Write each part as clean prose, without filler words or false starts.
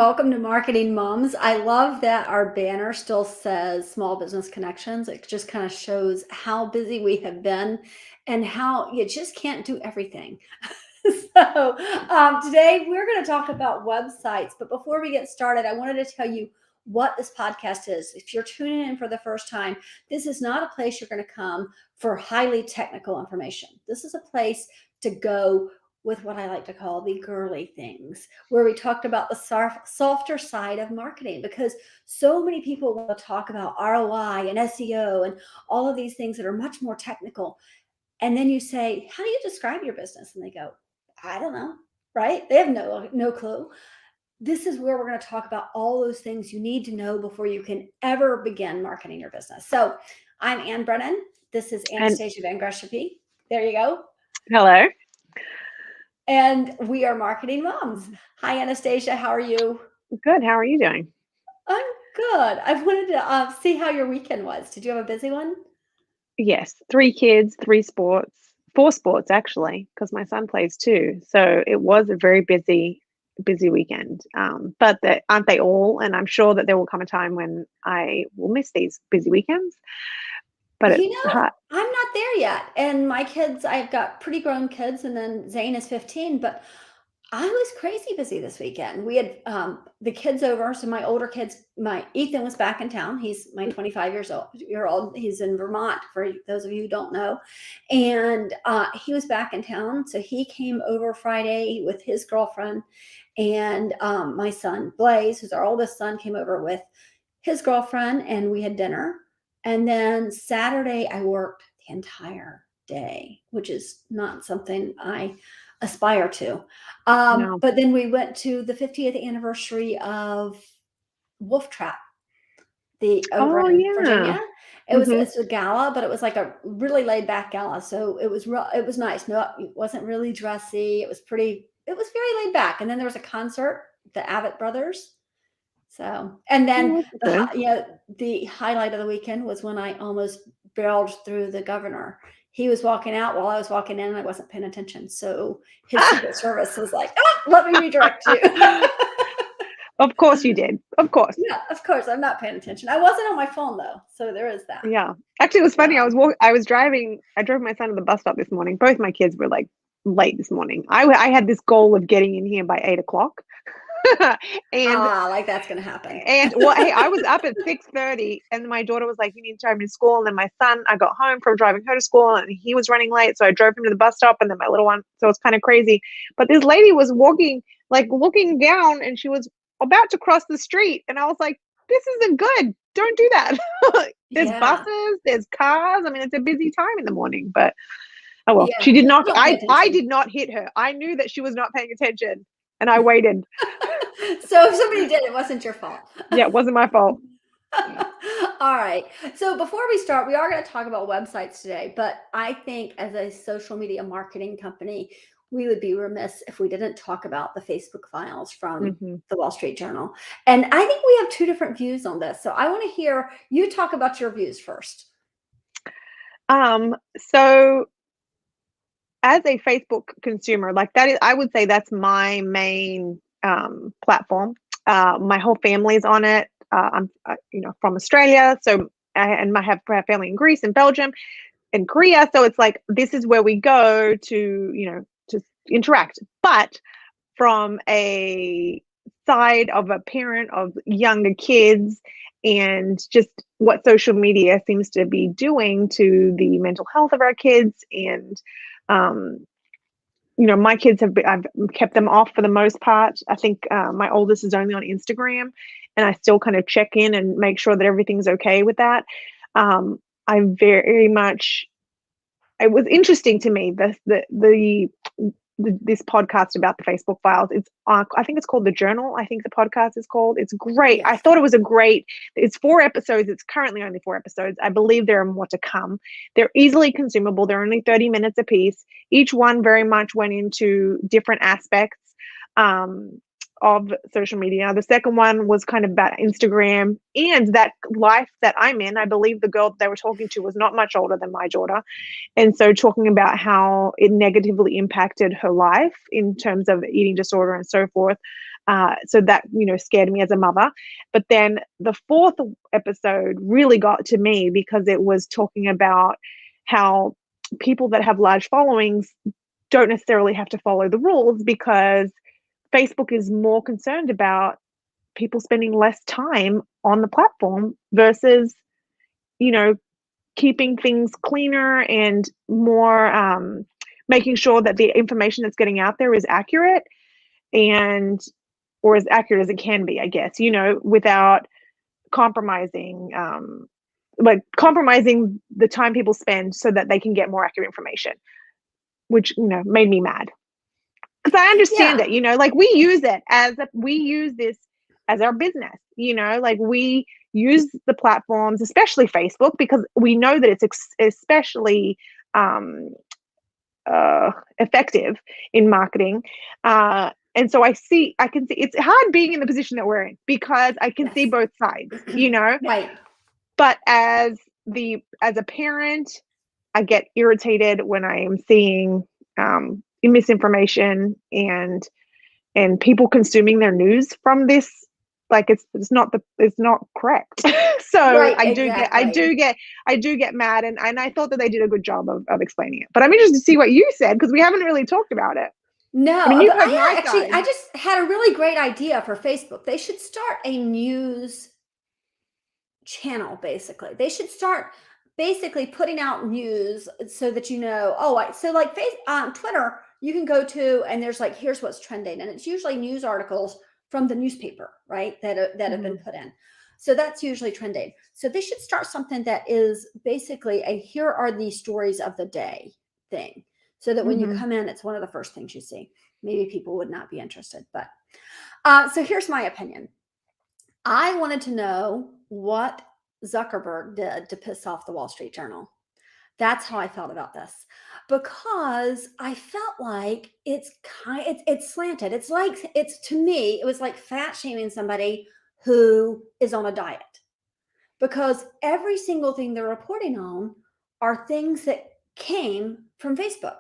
welcome to Marketing Moms. I love that our banner still says Small Business Connections. It just kind of shows how busy we have been and how you just can't do everything. Today we're going to talk about websites. But before we get started, I wanted to tell you what this podcast is. If you're tuning in for the first time, this is not a place you're going to come for highly technical information. This is a place to go with what I like to call the girly things, where we talked about the softer side of marketing, because so many people want to talk about ROI and SEO and all of these things that are much more technical. And then you say, how do you describe your business? And they go, I don't know, right? They have no clue. This is where we're going to talk about all those things you need to know before you can ever begin marketing your business. So I'm Ann Brennan. This is Anastasia Van Gresham. There you go. Hello. And we are Marketing Moms. Hi, Anastasia. How are you? Good. How are you doing? I'm good. I wanted to see how your weekend was. Did you have a busy one? Yes. 3 kids, 3 sports, 4 sports actually, because my son plays too. So it was a very busy weekend. But aren't they all? And I'm sure that there will come a time when I will miss these busy weekends. But it's hard. I'm not there yet. And my kids, I've got pretty grown kids, and then Zane is 15, but I was crazy busy this weekend. We had the kids over. So my older kids, my Ethan was back in town. He's my 25-year-old. He's in Vermont, for those of you who don't know. And he was back in town. So he came over Friday with his girlfriend. And my son, Blaze, who's our oldest son, came over with his girlfriend, and we had dinner. And then Saturday, I worked the entire day, which is not something I aspire to. No. But then we went to the 50th anniversary of Wolf Trap, over in Virginia. It's a gala, but it was like a really laid back gala. So it was nice. No, it wasn't really dressy. It was very laid back. And then there was a concert, the Avett Brothers. So, and then the highlight of the weekend was when I almost barreled through the governor. He was walking out while I was walking in, and I wasn't paying attention. So his Secret Service was like, let me redirect you. Of course you did. Of course. Yeah, of course. I'm not paying attention. I wasn't on my phone though. So there is that. Yeah. Actually, it was funny. I drove my son to the bus stop this morning. Both my kids were like late this morning. I had this goal of getting in here by 8:00. And like that's gonna happen. And hey, I was up at 6:30, and my daughter was like, "You need to drive me to school." And then my son, I got home from driving her to school, and he was running late, so I drove him to the bus stop. And then my little one, so it's kind of crazy. But this lady was walking, like looking down, and she was about to cross the street, and I was like, "This isn't good. Don't do that." There's buses, there's cars. I mean, it's a busy time in the morning. But oh well, she did not. I did not hit her. I knew that she was not paying attention. And I waited. So if somebody did, it wasn't your fault. Yeah, it wasn't my fault. All right. So before we start, we are going to talk about websites today. But I think as a social media marketing company, we would be remiss if we didn't talk about the Facebook files from the Wall Street Journal. And I think we have 2 different views on this. So I want to hear you talk about your views first. So as a Facebook consumer, like that is, I would say that's my main platform. My whole family's on it. I'm, from Australia, so I have family in Greece and Belgium and Korea. So it's like this is where we go to interact. But from a side of a parent of younger kids, and just what social media seems to be doing to the mental health of our kids, and my kids I've kept them off for the most part. I think my oldest is only on Instagram, and I still kind of check in and make sure that everything's okay with that. It was interesting to me, this podcast about the Facebook files. It's I think it's called The Journal. I think the podcast is called. It's great. Yes. I thought it was it's 4 episodes. It's currently only 4 episodes. I believe there are more to come. They're easily consumable. They're only 30 minutes a piece. Each one very much went into different aspects of social media. The second one was kind of about Instagram and that life that I'm in. I believe the girl that they were talking to was not much older than my daughter. And so talking about how it negatively impacted her life in terms of eating disorder and so forth. So that, scared me as a mother. But then the fourth episode really got to me because it was talking about how people that have large followings don't necessarily have to follow the rules, because Facebook is more concerned about people spending less time on the platform versus, keeping things cleaner and more, making sure that the information that's getting out there is accurate, and or as accurate as it can be, I guess, without compromising, compromising the time people spend so that they can get more accurate information, which, made me mad. Because I understand Yeah. it, we use this as our business, like we use the platforms, especially Facebook, because we know that it's especially um, effective in marketing. And so I can see it's hard being in the position that we're in, because I can see Yes. both sides, Right. but as a parent, I get irritated when I am seeing misinformation and people consuming their news from this. Like it's not correct. So Right. I do get Exactly. mad, and I thought that they did a good job of explaining it. But I'm interested to see what you said, because we haven't really talked about it. I mean, No, you've but heard my side. I just had a really great idea for Facebook. They should start a news channel, basically. They should start basically putting out news so that so like Twitter, you can go to and there's like, here's what's trending, and it's usually news articles from the newspaper, right? That have been Mm-hmm. put in. So that's usually trending. So they should start something that is basically a here are the stories of the day thing. So that when you Mm-hmm. come in, it's one of the first things you see. Maybe people would not be interested, but so here's my opinion. I wanted to know what Zuckerberg did to piss off the Wall Street Journal. That's how I felt about this, because I felt like it's slanted. It's like, it's, to me, it was like fat shaming somebody who is on a diet, because every single thing they're reporting on are things that came from Facebook.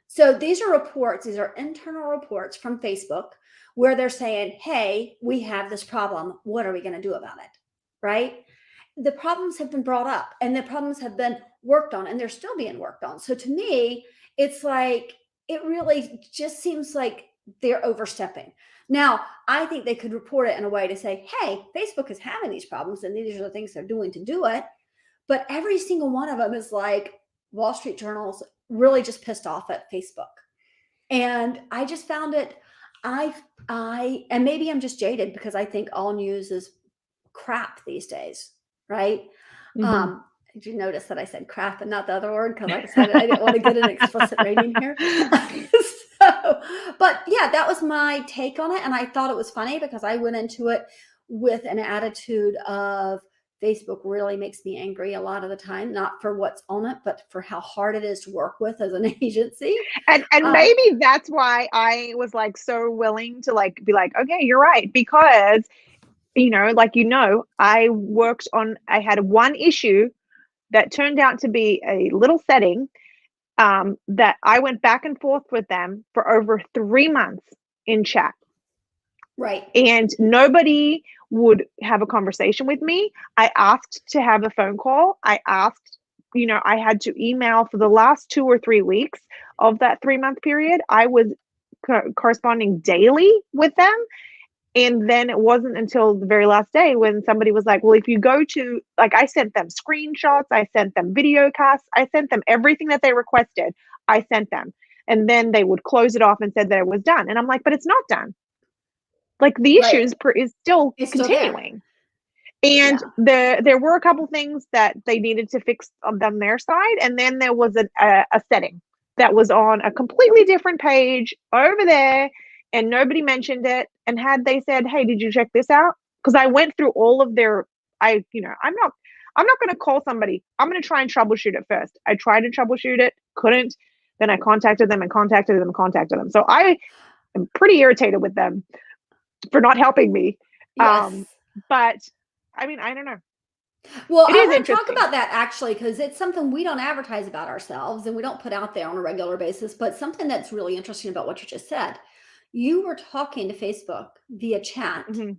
So these are reports, these are internal reports from Facebook, where they're saying, hey, we have this problem. What are we going to do about it? Right? The problems have been brought up and the problems have been worked on, and they're still being worked on. So to me, it's like, it really just seems like they're overstepping. Now, I think they could report it in a way to say, hey, Facebook is having these problems and these are the things they're doing to do it. But every single one of them is like, Wall Street Journal's really just pissed off at Facebook. And I just found it, and maybe I'm just jaded because I think all news is crap these days, right? Mm-hmm. Um, did you notice that I said crap and not the other word? Because I decided I didn't want to get an explicit rating here. But yeah, that was my take on it. And I thought it was funny because I went into it with an attitude of, Facebook really makes me angry a lot of the time, not for what's on it, but for how hard it is to work with as an agency. And Uh, maybe that's why I was like so willing to like be like, okay, you're right, because I had one issue that turned out to be a little setting, that I went back and forth with them for over 3 months in chat, right, and nobody would have a conversation with me. I asked to have a phone call. I had to email for the last 2 or 3 weeks of that 3 month period. I was corresponding daily with them. And then it wasn't until the very last day when somebody was like, well, if you go to, like, I sent them screenshots, I sent them video casts, I sent them everything that they requested. I sent them. And then they would close it off and said that it was done. And I'm like, but it's not done. Like, the issue right. is still It's still there. continuing. And Yeah, there were a couple things that they needed to fix on their side. And then there was a setting that was on a completely different page over there, and nobody mentioned it. And had they said, hey, did you check this out? Because I went through all of their, I'm not going to call somebody. I'm going to try and troubleshoot it first. I tried to troubleshoot it, couldn't. Then I contacted them and contacted them and contacted them. So I am pretty irritated with them for not helping me. yes. But I mean, I don't know. Well, It I is want to talk interesting. about that actually, because it's something we don't advertise about ourselves and we don't put out there on a regular basis, but something that's really interesting about what you just said. You were talking to Facebook via chat Hmm.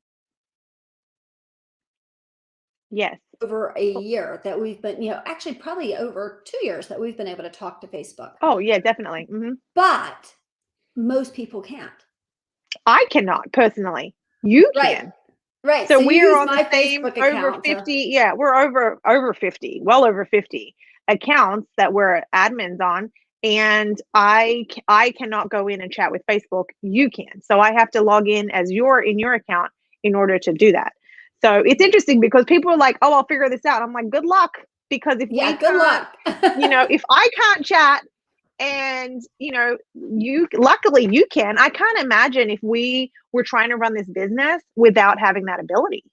Yes. over a year that we've been, actually probably over 2 years that we've been able to talk to Facebook. Oh, yeah, definitely. But most people can't. I cannot personally. You Right. can. Right. So So you we are use on the my same Facebook over account to, 50. Yeah, we're over 50, well over 50 accounts that we're admins on. And I cannot go in and chat with Facebook. You can. So I have to log in as in your account in order to do that. So it's interesting because people are like, "Oh, I'll figure this out." I'm like, "Good luck." Because if we yeah, good can't, luck. if I can't chat and you luckily you can, I can't imagine if we were trying to run this business without having that ability,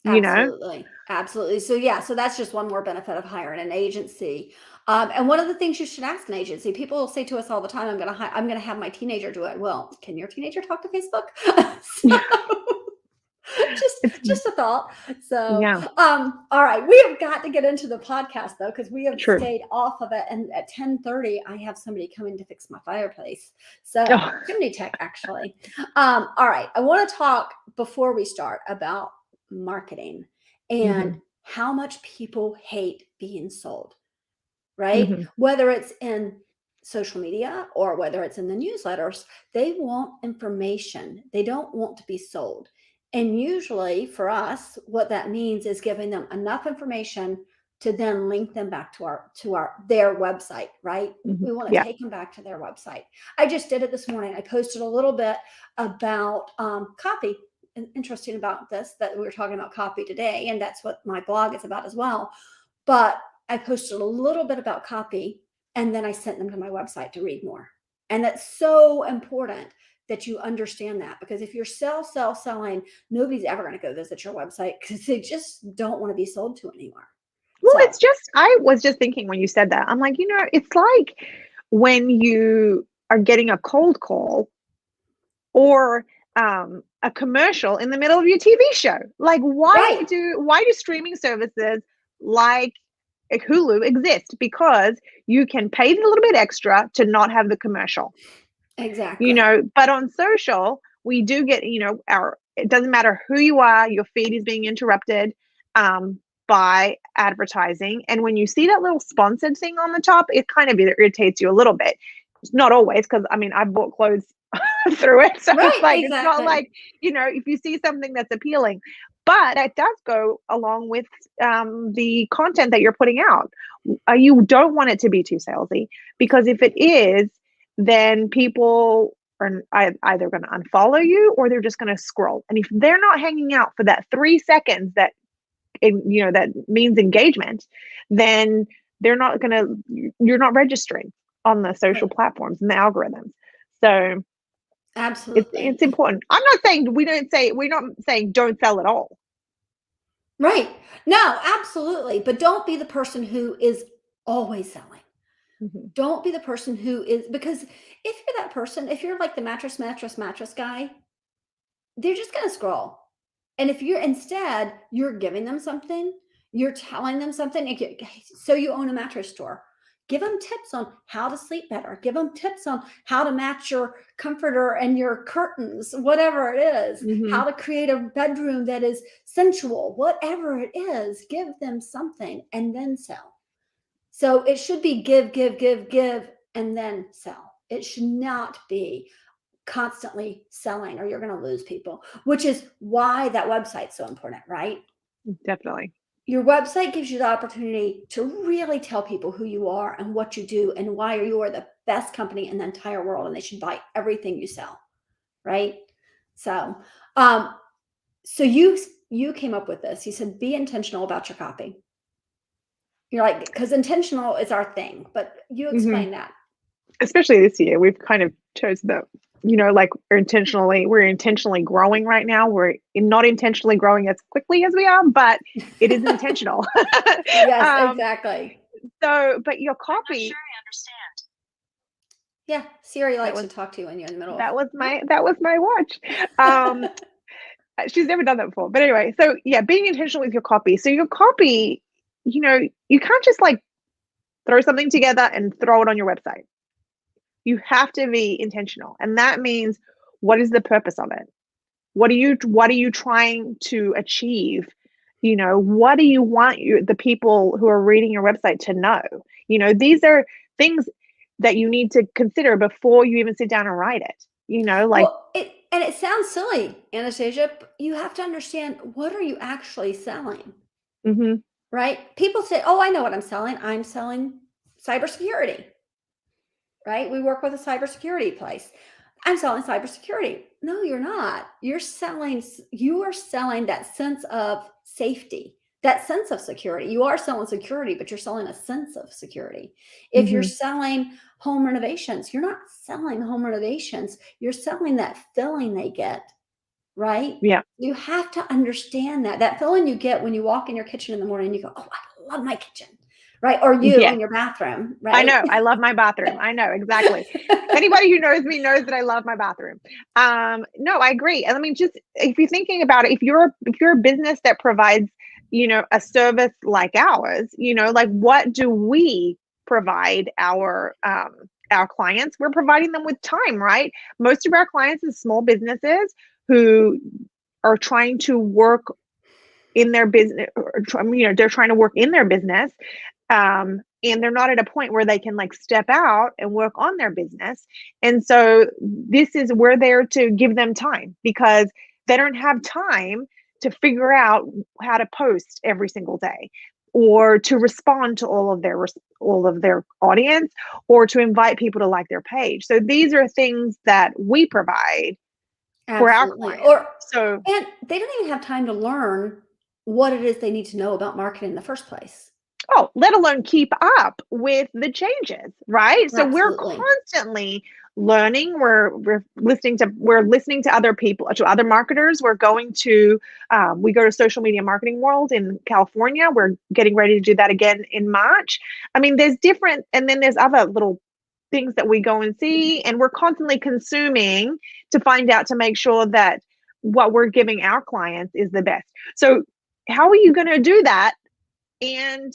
you know. Absolutely. Absolutely. So yeah, so that's just one more benefit of hiring an agency. And one of the things you should ask an agency, people will say to us all the time, I'm gonna have my teenager do it. Well, can your teenager talk to Facebook? So just It's just a thought. So yeah, all right, we have got to get into the podcast though, because we have true. stayed off of it. And at 10:30, I have somebody coming to fix my fireplace. So Oh, chimney tech, actually. All right, I want to talk before we start about marketing and mhm, how much people hate being sold, right? mhm, Whether it's in social media or whether it's in the newsletters, they want information. They don't want to be sold. And usually for us, what that means is giving them enough information to then link them back to their website, right? mhm. We want to Yeah. take them back to their website. I just did it this morning. I posted a little bit about copy. Interesting about this that we were talking about copy today, and that's what my blog is about as well. But I posted a little bit about copy and then I sent them to my website to read more. And that's so important that you understand that, because if you're selling, nobody's ever going to go visit your website because they just don't want to be sold to anymore. Well, So, it's just I was just thinking when you said that, I'm like, it's like when you are getting a cold call or a commercial in the middle of your TV show. Like, right, why do streaming services like Hulu exist? Because you can pay a little bit extra to not have the commercial. exactly. But on social, we do get, it doesn't matter who you are, your feed is being interrupted by advertising. And when you see that little sponsored thing on the top, it kind of irritates you a little bit. Not always, because I mean, I bought clothes through it. So it's Right, like, it's not exactly. like, if you see something that's appealing, but that does go along with the content that you're putting out. You don't want it to be too salesy, because if it is, then people are either going to unfollow you or they're just going to scroll. And if they're not hanging out for that 3 seconds that means engagement, then you're not registering on the social platforms and the algorithms. So it's Absolutely. important. We're not saying don't sell at all. Right. No, absolutely. But don't be the person who is always selling. Mhm. Don't be the person who is, because if you're that person, if you're like the mattress guy, they're just going to scroll. And if you're giving them something, you're telling them something. So you own a mattress store. Give them tips on how to sleep better. Give them tips on how to match your comforter and your curtains, whatever it is, how Mhm. to create a bedroom that is sensual, whatever it is. Give them something and then sell. So it should be give, and then sell. It should not be constantly selling or you're going to lose people, which is why that website's so important, right? Definitely. Your website gives you the opportunity to really tell people who you are and what you do and why you are the best company in the entire world and they should buy everything you sell, right? So, um, so you came up with this. You said be intentional about your copy. You're like, because intentional is our thing, but you Mhm. explain that. Especially this year, we've kind of chosen that, like we're intentionally growing right now. We're not intentionally growing as quickly as we are, but it is intentional. Yes, um, exactly. but your copy, Yeah, Siri that likes was to talk to you when you're in the middle of, that was huh? my watch. Um, she's never done that before. But anyway, so yeah, being intentional with your copy. So your copy, you can't just like throw something together and throw it on your website. You have to be intentional. And that means What is the purpose of it? What are you trying to achieve? What do you want the people who are reading your website to know? These are things that you need to consider before you even sit down and write it. Like, Well, it sounds silly, Anastasia. But you have to understand, what are you actually selling, mhm, right? People say, "Oh, I know what I'm selling. I'm selling cybersecurity." Right? We work with a cybersecurity place. I'm selling cybersecurity. No, you're not. You are selling that sense of safety, that sense of security. You are selling security, but you're selling a sense of security. If you're mhm, selling home renovations, you're not selling home renovations. You're selling that feeling they get, right? yeah, You have to understand that feeling you get when you walk in your kitchen in the morning and you go, "Oh, I love my kitchen." Right? Or you yes. in your bathroom, I right? know, I love my bathroom. I know, exactly. Anybody who knows me knows that I love my bathroom. No, I agree. And I mean, just if you're thinking about it, if you're a business that provides, a service like ours, like what do we provide our clients? We're providing them with time, right? Most of our clients are small businesses who are trying to work in their business, they're trying to work in their business, and they're not at a point where they can like step out and work on their business. And so this is we're there to give them time because they don't have time to figure out how to post every single day or to respond to all of their audience or to invite people to like their page. So these are things that we provide for our Absolutely. clients. So And they don't even have time to learn what it is they need to know about marketing in the first place. oh, let alone keep up with the changes, right? So we're Absolutely. constantly learning. We're listening to other people, to other marketers. We go to Social Media Marketing World in California. We're getting ready to do that again in March. I mean, there's different, and then there's other little things that we go and see, and we're constantly consuming to find out to make sure that what we're giving our clients is the best. So how are you going to do that? And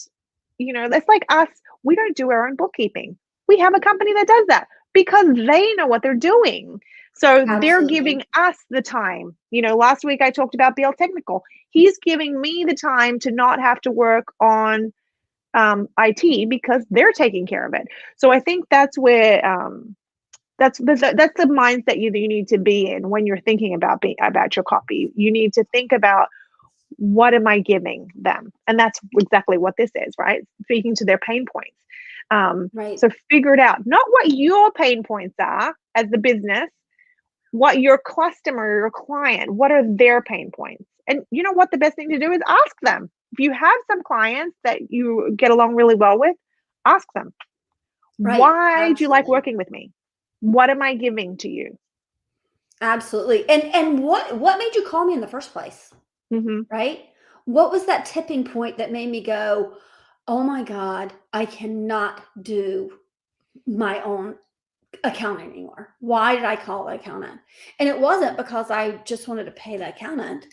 that's like us. We don't do our own bookkeeping. We have a company that does that because they know what they're doing. So they're Absolutely. giving us the time. Last week I talked about BL Technical. He's giving me the time to not have to work on IT because they're taking care of it. So I think that's where that's the mindset you need to be in when you're thinking about your copy. You need to think about what am I giving them? And that's exactly what this is, right? Speaking to their pain points. Right. So figure it out, not what your pain points are as the business, what your customer, your client, what are their pain points? And you know what the best thing to do is ask them. If you have some clients that you get along really well with, ask them, Right. why do you like Absolutely. working with me? What am I giving to you? Absolutely. And what made you call me in the first place? Hmm. Right? What was that tipping point that made me go, "Oh my God, I cannot do my own accountant anymore. Why did I call the accountant?" And it wasn't because I just wanted to pay the accountant.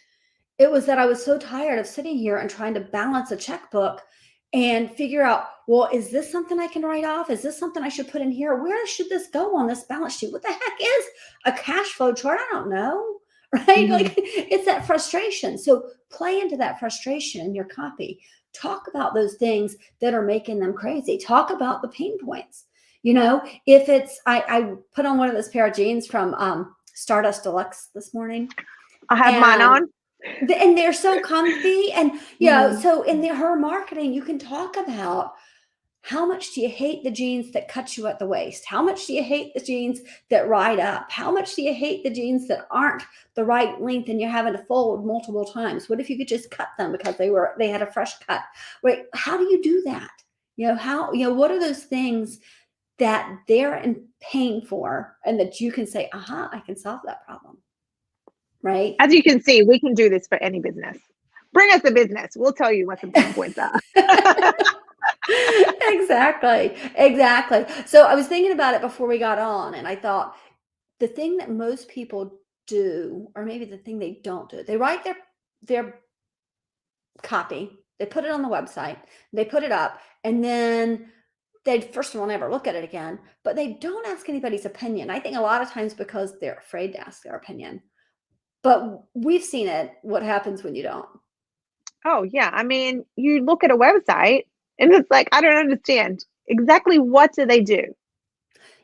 It was that I was so tired of sitting here and trying to balance a checkbook and figure out, well, is this something I can write off? Is this something I should put in here? Where should this go on this balance sheet? What the heck is a cash flow chart? I don't know. Right? Hmm. Like it's that frustration. So play into that frustration in your copy. Talk about those things that are making them crazy. Talk about the pain points. If it's I put on one of those pair of jeans from Stardust Deluxe this morning, I have mine and on. and they're so comfy. And Hmm. so in her marketing, you can talk about, how much do you hate the jeans that cut you at the waist? How much do you hate the jeans that ride up? How much do you hate the jeans that aren't the right length and you're having to fold multiple times? What if you could just cut them because they had a fresh cut? Wait, how do you do that? What are those things that they're in pain for and that you can say, aha, I can solve that problem, right? As you can see, we can do this for any business. Bring us a business. We'll tell you what the pain points are. Exactly. Exactly. So I was thinking about it before we got on, and I thought the thing that most people do, or maybe the thing they don't do, they write their copy, they put it on the website, they put it up, and then They'd first of all never look at it again, but they don't ask anybody's opinion. I think a lot of times because they're afraid to ask their opinion. But we've seen it, what happens when you don't. Oh, yeah. I mean, you look at a website and it's like, I don't understand exactly what do they do,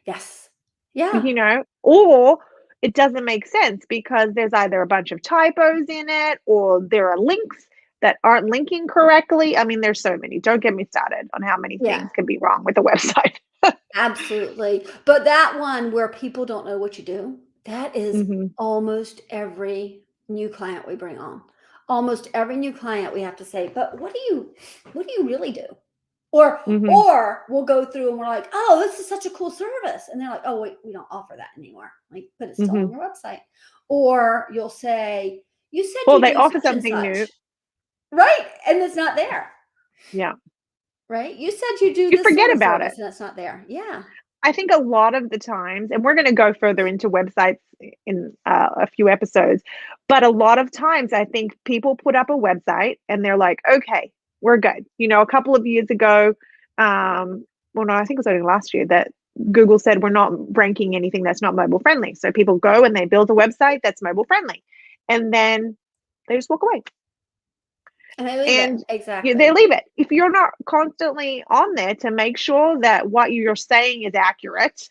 Yes. Yeah. or it doesn't make sense because there's either a bunch of typos in it or there are links that aren't linking correctly. I mean, there's so many. Don't get me started on how many Yeah. things can be wrong with a website. Absolutely. But that one where people don't know what you do, that is Mhm. almost every new client we bring on. Almost every new client we have to say, but what do you really do? Or Mhm. or we'll go through and we're like, oh, this is such a cool service. And they're like, oh, wait, we don't offer that anymore. Like, but it's still on Mhm. your website. Or you'll say, you said Well, you they do offer such and something new. such. Right. And it's not there. Yeah. Right. You said you do You this sort forget of about it. service and it's not there. Yeah. I think a lot of the times, and we're going to go further into websites in a few episodes, but a lot of times I think people put up a website and they're like, okay, we're good. A couple of years ago, well, no, I think it was only last year that Google said we're not ranking anything that's not mobile friendly. So people go and they build a website that's mobile friendly, and then they just walk away. And they leave it. And they Exactly. leave it. If you're not constantly on there to make sure that what you're saying is accurate,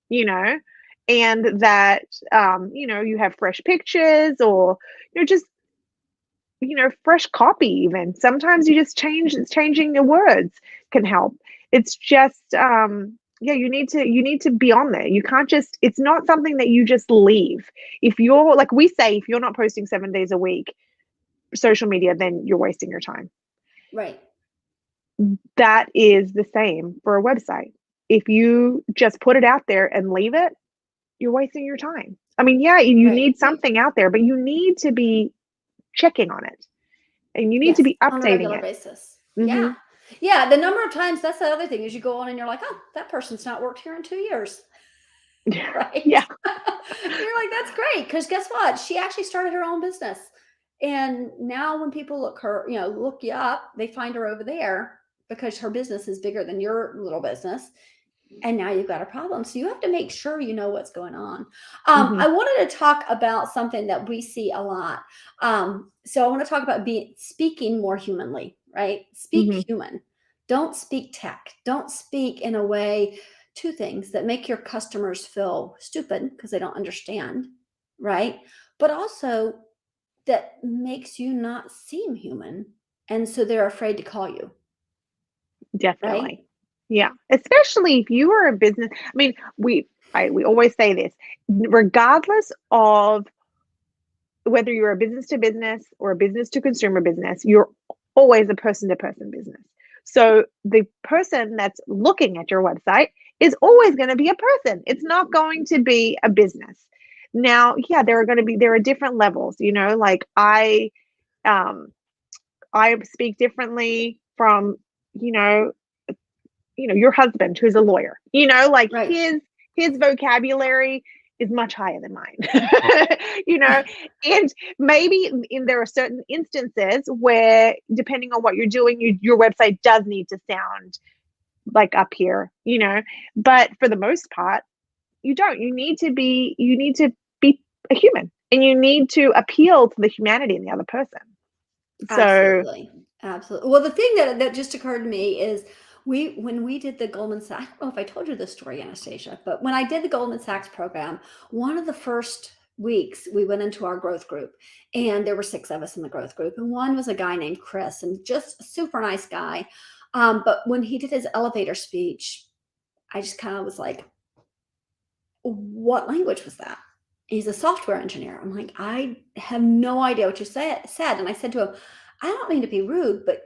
you know, and that you have fresh pictures or just fresh copy. Even sometimes you just changing your words can help. It's just yeah, you need to be on there. You can't just, it's not something that you just leave. If you're, like we say, if you're not posting 7 days a week social media, then you're wasting your time. Right. That is the same for a website. If you just put it out there and leave it, you're wasting your time. I mean, yeah, you Right. need something out there, but you need to be checking on it and you need to Yes. be On a updating regular it. basis. Yeah. Mhm. Yeah. The number of times, that's the other thing, is you go on and you're like, oh, that person's not worked here in 2 years. Right. Yeah. You're like, that's great. Because guess what? She actually started her own business. And now when people look you up, they find her over there because her business is bigger than your little business. And now you've got a problem. So you have to make sure you know what's going on. Mhm. I wanted to talk about something that we see a lot. So I want to talk about speaking more humanly, right? Speak Mhm. human. Don't speak tech. Don't speak in a way, two things that make your customers feel stupid because they don't understand, right? But also that makes you not seem human. And so they're afraid to call you, right? Definitely. Yeah, especially if you are a business. I mean, we always say this, regardless of whether you're a business to business or a business to consumer business, you're always a person to person business. So the person that's looking at your website is always going to be a person. It's not going to be a business. Now, yeah, there are different levels, like um I speak differently from, you know, your husband who's a lawyer. Like Right. his vocabulary is much higher than mine. you know, and maybe there are certain instances where, depending on what you're doing, your website does need to sound like up here. But for the most part, you don't. You need to be a human, and you need to appeal to the humanity in the other person. So, Absolutely. Absolutely. Well, the thing that just occurred to me is when we did the Goldman Sachs, I don't know if I told you this story, Anastasia, but when I did the Goldman Sachs program, one of the first weeks we went into our growth group, and there were six of us in the growth group, and one was a guy named Chris, and just a super nice guy. But when he did his elevator speech, I just kind of was like, what language was that? He's a software engineer. I'm like, I have no idea what you said. And I said to him, I don't mean to be rude, but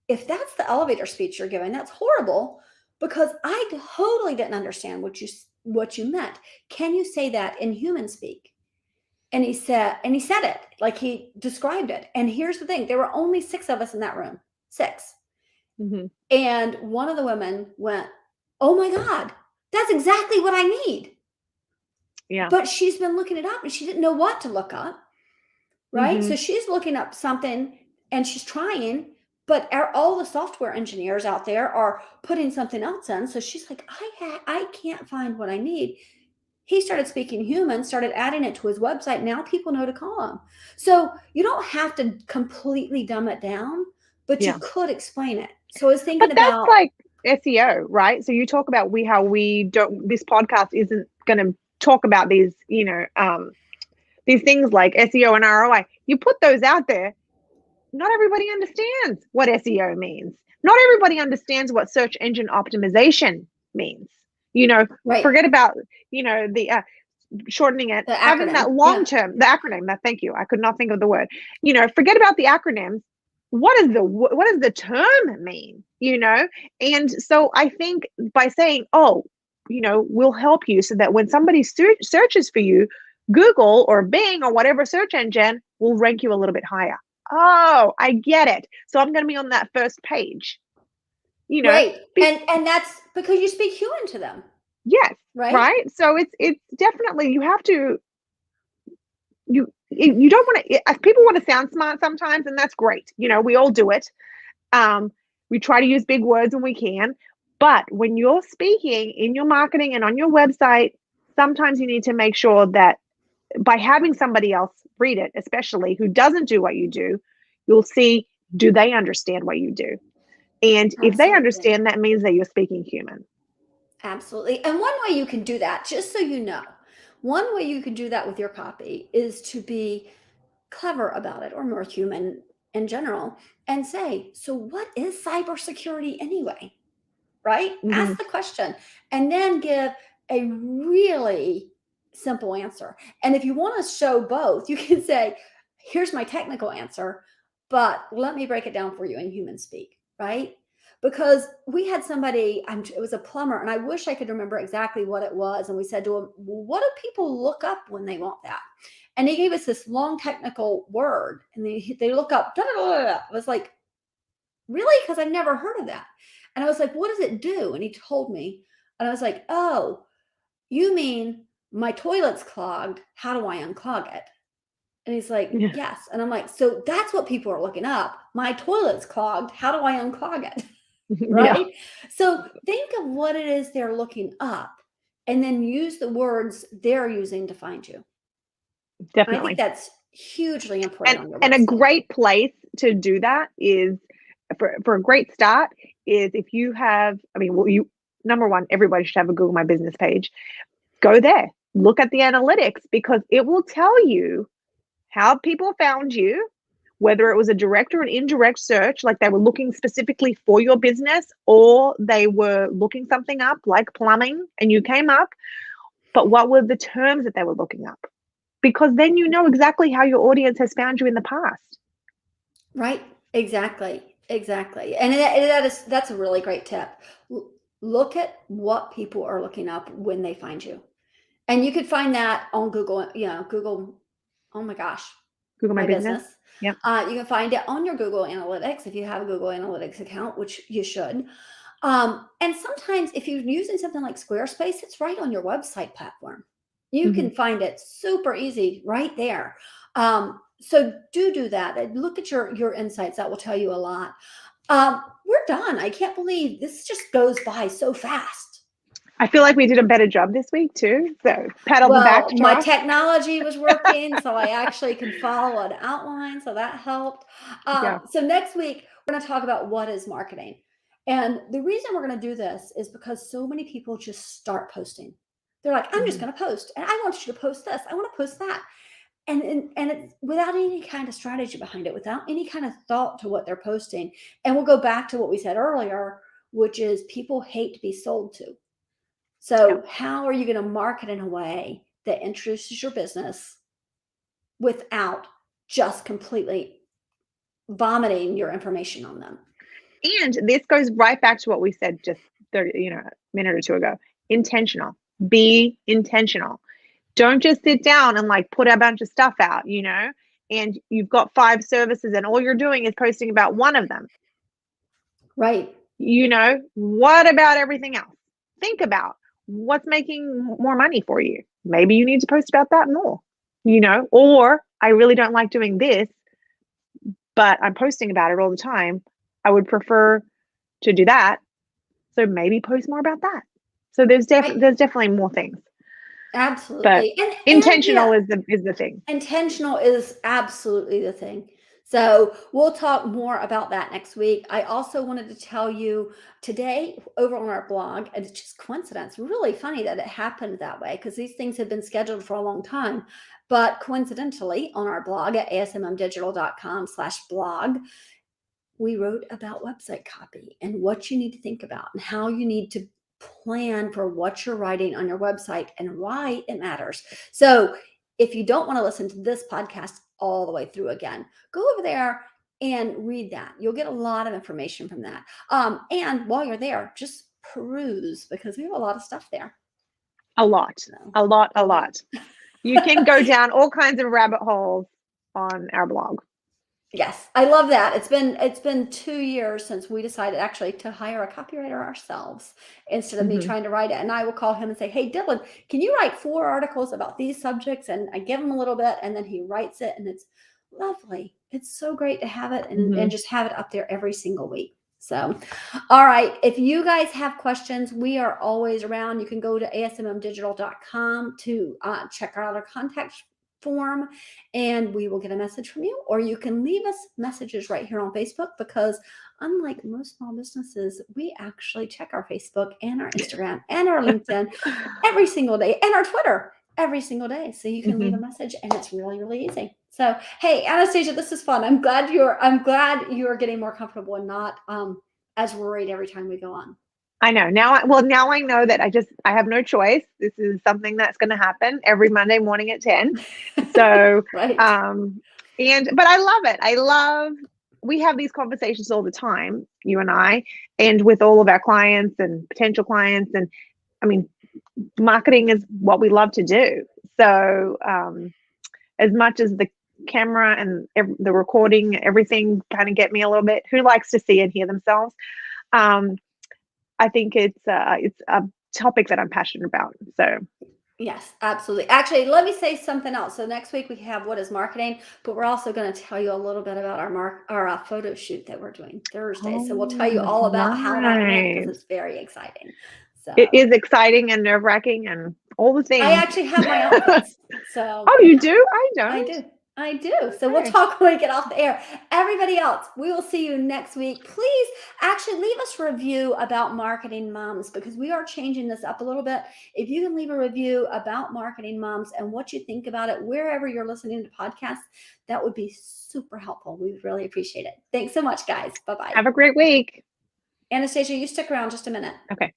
if that's the elevator speech you're giving, that's horrible because I totally didn't understand what you meant. Can you say that in human speak? And he said it like he described it. And here's the thing, there were only six of us in that room. Six. mhm, And one of the women went, oh my God, that's exactly what I need. yeah. But she's been looking it up and she didn't know what to look up, right? Mhm. So she's looking up something and she's trying. but all the software engineers out there are putting something else in. So she's like, I can't find what I need. He started speaking human, started adding it to his website. Now people know to call him. So you don't have to completely dumb it down, but you Yeah. could explain it. So I was But thinking that's about, like SEO, right? So you talk about how we don't, this podcast isn't going to talk about these, these things like SEO and ROI. You put those out there. Not everybody understands what SEO means. Not everybody understands what search engine optimization means. right, Forget about, the shortening it, the having acronym. that Yeah. long term, the acronym. That thank you. I could not think of the word. Forget about the acronyms. What does the term mean? And so I think by saying, oh, we'll help you so that when somebody searches for you, Google or Bing or whatever search engine will rank you a little bit higher. Oh, I get it. So I'm going to be on that first page. You know, Right. And that's because you speak human to them, yes, right? right. So it's definitely you have to you don't want to. People want to sound smart sometimes, and that's great. We all do it. Um, we try to use big words when we can, but when you're speaking in your marketing and on your website, sometimes you need to make sure that by having somebody else read it, especially who doesn't do what you do, you'll see, do they understand what you do? And if they Absolutely. understand, that means that you're speaking human. Absolutely. And one way you can do that, just so you know, one way you can do that with your copy is to be clever about it, or more human in general, and say, so what is cybersecurity anyway? Right? Hmm. Ask the question and then give a really simple answer. And if you want to show both, you can say, here's my technical answer, but let me break it down for you in human speak, right? Because we had somebody, it was a plumber, and I wish I could remember exactly what it was. And we said to him, well, what do people look up when they want that? And he gave us this long technical word, and they look up, da, da, da, da. I was like, really? Because I've never heard of that. And I was like, what does it do? And he told me, and I was like, oh, you mean my toilet's clogged. How do I unclog it? And he's like, Yeah. yes. And I'm like, so that's what people are looking up. My toilet's clogged. How do I unclog it? Yeah, Right? So think of what it is they're looking up and then use the words they're using to find you. I think definitely. that's hugely important And on your and a website. great place to do that is for a great start is if you have, I mean, well, you number one, everybody should have a Google My Business page. Go there, look at the analytics because it will tell you how people found you, whether it was a direct or an indirect search, like they were looking specifically for your business, or they were looking something up like plumbing and you came up, but what were the terms that they were looking up? Because then you know exactly how your audience has found you in the past. Right. Exactly. Exactly. And that's a really great tip. Look at what people are looking up when they find you. And you could find that on Google, Google, oh my gosh, Google My my Business. business. Yep. You can find it on your Google Analytics if you have a Google Analytics account, which you should. And sometimes if you're using something like Squarespace, it's right on your website platform. You Hmm. can find it super easy right there. So do that. And look at your insights. That will tell you a lot. We're done. I can't believe this just goes by so fast. I feel like we did a better job this week too. So pat on the back Well, to my us. technology was working, so I actually could follow an outline, so that helped. Yeah. So next week, we're going to talk about what is marketing. And the reason we're going to do this is because so many people just start posting. They're like, I'm just Hmm. going to post, and I want you to post this. I want to post that. And it's without any kind of strategy behind it, without any kind of thought to what they're posting. And we'll go back to what we said earlier, which is people hate to be sold to. Yeah. So, how are you going to market in a way that introduces your business without just completely vomiting your information on them? And this goes right back to what we said just 30, a minute or two ago. Intentional. Be intentional. Don't just sit down and like put a bunch of stuff out, and you've got 5 services and all you're doing is posting about one of them. Right. What about everything else? Think about what's making more money for you. Maybe you need to post about that more, or I really don't like doing this, but I'm posting about it all the time. I would prefer to do that. So maybe post more about that. So there's definitely more things, but Absolutely. And intentional yeah, is the thing. intentional is absolutely the thing. So we'll talk more about that next week. I also wanted to tell you today over on our blog, and it's just coincidence, really funny that it happened that way because these things have been scheduled for a long time. But coincidentally, on our blog at asmmdigital.com/blog, we wrote about website copy and what you need to think about and how you need to plan for what you're writing on your website and why it matters. So, if you don't want to listen to this podcast all the way through again, go over there and read that. You'll get a lot of information from that. And while you're there, just peruse because we have a lot of stuff there. A lot, So, a lot, a a lot. lot. You can go down all kinds of rabbit holes on our blog. Yes, I love that. It's been 2 years since we decided actually to hire a copywriter ourselves instead of me Mhm. trying to write it. And I will call him and say, "Hey, Dylan, can you write 4 articles about these subjects?" And I give him a little bit, and then he writes it, and it's lovely. It's so great to have it and Mhm. just have it up there every single week. So, all right. If you guys have questions, we are always around. You can go to asmmdigital.com to check out our contact form and we will get a message from you, or you can leave us messages right here on Facebook because unlike most small businesses, we actually check our Facebook and our Instagram and our LinkedIn every single day and our Twitter every single day. So you can leave a Mhm. message and it's really, really easy. So hey, Anastasia, this is fun. I'm glad you're getting more comfortable and not as worried every time we go on. I know. Now I know that I have no choice. This is something that's gonna happen every Monday morning at 10. So, Right. um, but I love it. We have these conversations all the time, you and I, and with all of our clients and potential clients. And I mean, marketing is what we love to do. So, as much as the camera and the recording, everything kind of get me a little bit, who likes to see and hear themselves? Um, I think it's a topic that I'm passionate about. So, Yes, absolutely. Actually, let me say something else. So next week we have what is marketing, but we're also going to tell you a little bit about our photo shoot that we're doing Thursday. So we'll tell you oh, all about how that went because nice. it's very exciting. It So is exciting and nerve-wracking and all the I things. actually have my outfits. So Oh, you do? I I don't. do. I do. So we'll Okay. talk when we get off the air. Everybody else, we will see you next week. Please actually leave us a review about marketing moms because we are changing this up a little bit. If you can leave a review about marketing moms and what you think about it, wherever you're listening to podcasts, that would be super helpful. We would really appreciate it. Thanks so much, guys. Bye bye. Have a great week. Anastasia, you stick around just a minute. Okay.